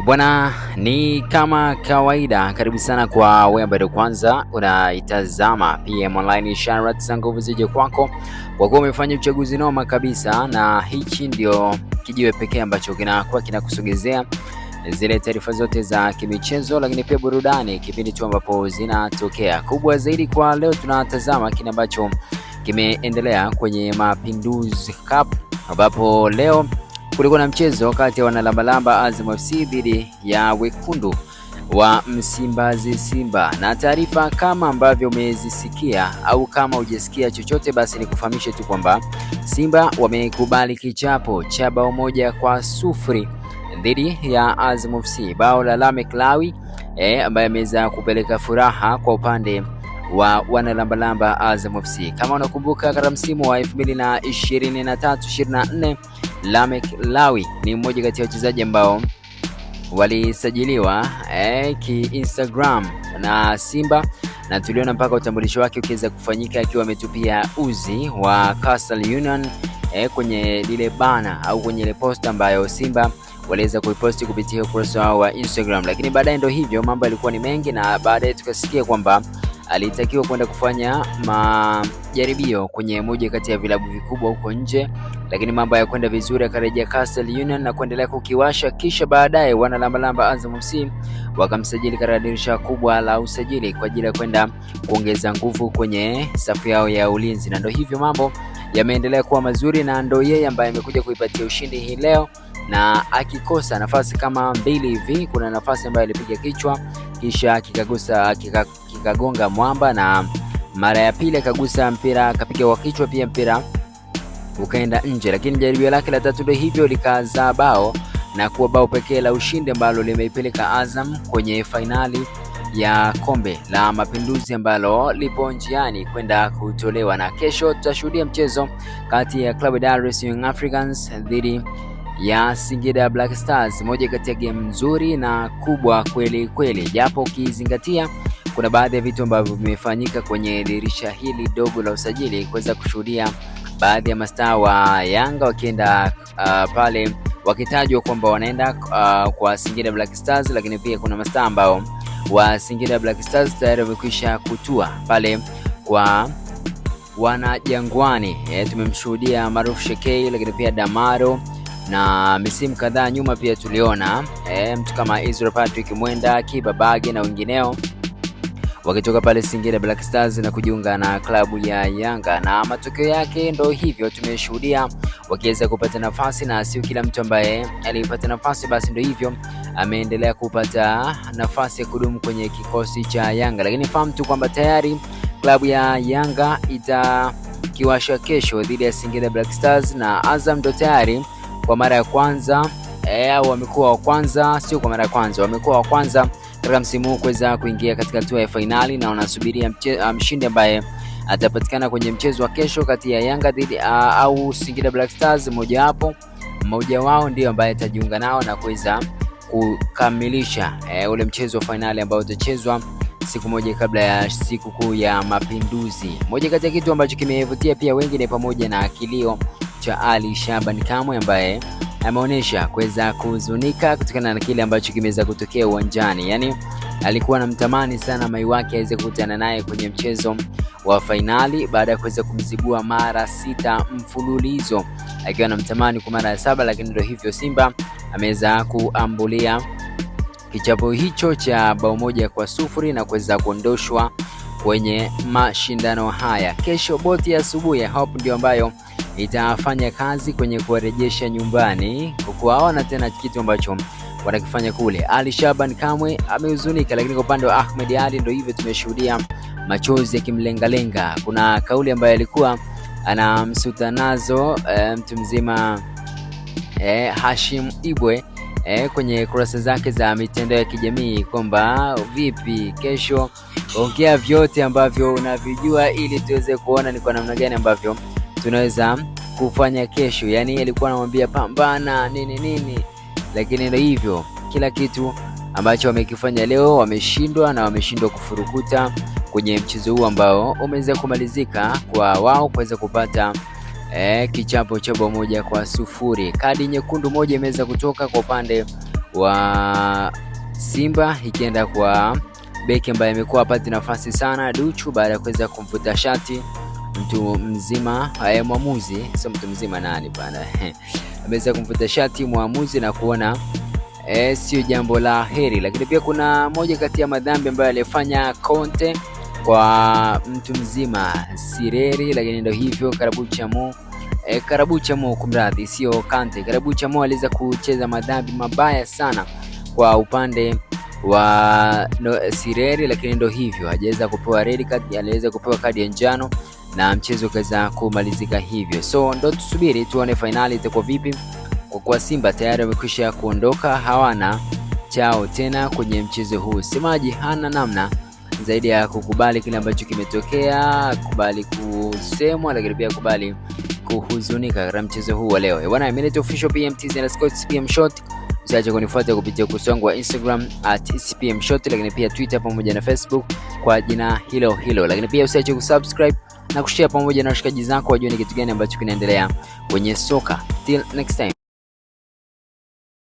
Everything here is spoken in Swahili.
Bwana, ni kama kawaida, karibu sana kwa wewe ambaye kwanza unaitazama PM Online. Sharat za nguvu zije kwako kwa kuwa umefanya uchaguzi noma kabisa, na hichi ndio kijiwe pekee ambacho kinakuwa kinakusogezea zile taarifa zote za kimichezo, lakini pia burudani, kipindi tu ambapo zinatokea. Kubwa zaidi kwa leo tunatazama kile ambacho kimeendelea kwenye Mapinduzi Cup, ambapo leo kulikuwa na mchezo kati ya wanalambalamba Azam FC dhidi ya wekundu wa Msimbazi Simba, na taarifa kama ambavyo umezisikia au kama hujasikia chochote, basi ni kufahamishe tu kwamba Simba wamekubali kichapo cha bao 1-0 dhidi ya Azam FC. Bao la Lamek Lawi ambaye ameweza kupeleka furaha kwa upande wa wanalambalamba Azam FC. Kama unakumbuka katika msimu wa 2023-24 Lamek Lawi ni mmoja kati ya wachezaji ambao walisajiliwa ki-Instagram na Simba, na tuliona mpaka utambulisho wake ukiweza kufanyika akiwa ametupia uzi wa Coastal Union kwenye lile bana au kwenye ile post ambayo Simba waliweza kuiposti kupitia ukurasa wao wa Instagram. Lakini baadaye ndio hivyo, mambo yalikuwa ni mengi, na baadaye tukasikia kwamba alitakiwa kwenda kufanya majaribio kwenye moja kati ya vilabu vikubwa huko nje, lakini mambo yakwenda vizuri, akarejea Coastal Union na kuendelea kukiwasha. Kisha baadaye wanalambalamba Azam FC wakamsajili katika dirisha kubwa la usajili kwa ajili ya kwenda kuongeza nguvu kwenye safu yao ya ulinzi, na ndio hivyo mambo yameendelea kuwa mazuri, na ndio yeye ambaye amekuja kuipatia ushindi hii leo, na akikosa nafasi kama 2 hivi. Kuna nafasi ambayo alipiga kichwa kisha kikagonga mwamba, na mara ya pili akagusa mpira akapiga kwa kichwa pia mpira ukaenda nje, lakini jaribio lake la tatu ndio hivyo likazaa bao na kuwa bao pekee la ushindi ambalo limeipeleka Azam kwenye fainali ya kombe la Mapinduzi ambalo lipo njiani kwenda kutolewa. Na kesho tutashuhudia mchezo kati ya Club Dar es Salaam Young Africans dhidi ya Singida Black Stars, moja kati ya game nzuri na kubwa kweli kweli, japo ukizingatia kuna baadhi ya vitu ambavyo vimefanyika kwenye dirisha hili dogo la usajili, kuweza kushuhudia baadhi ya mastaa wa Yanga wakienda pale wakitajwa kwamba wanaenda kwa Singida Black Stars, lakini pia kuna mastaa ambao wa Singida Black Stars tayari wamekwisha kutua pale kwa wana Jangwani. Tumemshuhudia Maruf Shekei, lakini pia Damaro, na misimu kadhaa nyuma pia tuliona mtu kama Israel Patrick Mwenda, Kibabage na wengineo wakitoka pale Singida Black Stars na kujiunga na klabu ya Yanga, na matokeo yake ndo hivyo tumeshuhudia wakiweza kupata nafasi, na sio kila mtu ambaye alipata nafasi basi ndo hivyo ameendelea kupata nafasi ya kudumu kwenye kikosi cha Yanga. Lakini fahamu tu kwamba tayari klabu ya Yanga itakiwasha kesho dhidi ya Singida Black Stars, na Azam ndo tayari kwa mara ya kwanza wamekuwa wa kwanza, sio kwa mara ya kwanza, wamekuwa wa kwanza katika msimu huu kuweza kuingia katika hatua ya finali, na wanasubiria mshindi ambaye atapatikana kwenye mchezo wa kesho kati ya Yanga dhidi au Singida Black Stars. Mmoja wao ndio ambaye atajiunga nao na kuweza kukamilisha ule mchezo wa finali ambao utachezwa siku moja kabla ya siku kuu ya Mapinduzi. Moja kati ya kitu ambacho kimevutia pia wengi ni pamoja na kilio cha Ali Shaban Kamwe ambaye ameonyesha kuweza kuhuzunika kutokana na kile ambacho kimeweza kutokea uwanjani. Yani alikuwa anamtamani sana mai wake aweze kukutana naye kwenye mchezo wa finali baada ya kuweza kumzibua mara 6 mfululizo, akiwa anamtamani kwa mara ya 7, lakini ndio hivyo Simba ameweza kuambulia kichapo hicho cha bao 1-0 na kuweza kuondoshwa kwenye mashindano haya. Kesho boti ya asubuhi ya Hope ndio ambayo itafanya kazi kwenye kuwarejesha nyumbani, kuwaona tena kitu ambacho wanakifanya kule. Ali Shaban Kamwe amehuzunika, lakini kwa upande wa Ahmed Ali ndio hivyo tumeshuhudia machozi yakimlengalenga. Kuna kauli ambayo alikuwa anamsuta nazo mtu mzima Hashim Ibwe kwenye kurasa zake za mitandao ya kijamii kwamba vipi kesho, ongea vyote ambavyo unavijua ili tuweze kuona ni kwa namna gani ambavyo tunaweza kufanya kesho. Yani alikuwa anamwambia pambana nini, lakini ndio hivyo, kila kitu ambacho wamekifanya leo wameshindwa, na wameshindwa kufurukuta kwenye mchezo huu ambao umeweza kumalizika kwa wao kuweza kupata kichapo cha bao 1-0. Kadi nyekundu moja imeweza kutoka kwa upande wa Simba ikienda kwa beki ambaye amekuwa hapati nafasi sana, Duchu, baada ya kuweza kumvuta shati mtu mzima mwamuzi, sio mtu mzima nani bana ameweza kumvuta shati mwamuzi na kuona sio jambo la heri. Lakini pia kuna moja kati ya madhambi ambayo alifanya Conte kwa mtu mzima Sireri, lakini ndio hivyo Karabucha Mo kumradhi, sio Kante. Karabucha Mo aliweza kucheza madhambi mabaya sana kwa upande wa Sireri, lakini ndio hivyo hajaweza kupewa red card, aliweza kupewa kadi ya njano na mchezo ukaweza kumalizika hivyo. So ndo tusubiri tuone finali itakuwa vipi, kwa kuwa Simba tayari wamekwisha kuondoka, hawana chao tena kwenye mchezo huu. Semaji hana namna zaidi ya kukubali kile ambacho kimetokea, kubali kusemwa, lakini pia kubali kuhuzunika katika mchezo huu wa leo. Bwana, mimi ni official PMTZ_SPMShot. Usiache kunifuata kupitia ukurasa wangu wa Instagram @SPMShot, lakini pia Twitter pamoja na Facebook kwa jina hilo hilo. Lakini pia usiache kusubscribe na kushare pamoja na washikaji zako wajue ni kitu gani ambacho kinaendelea kwenye soka. Till next time.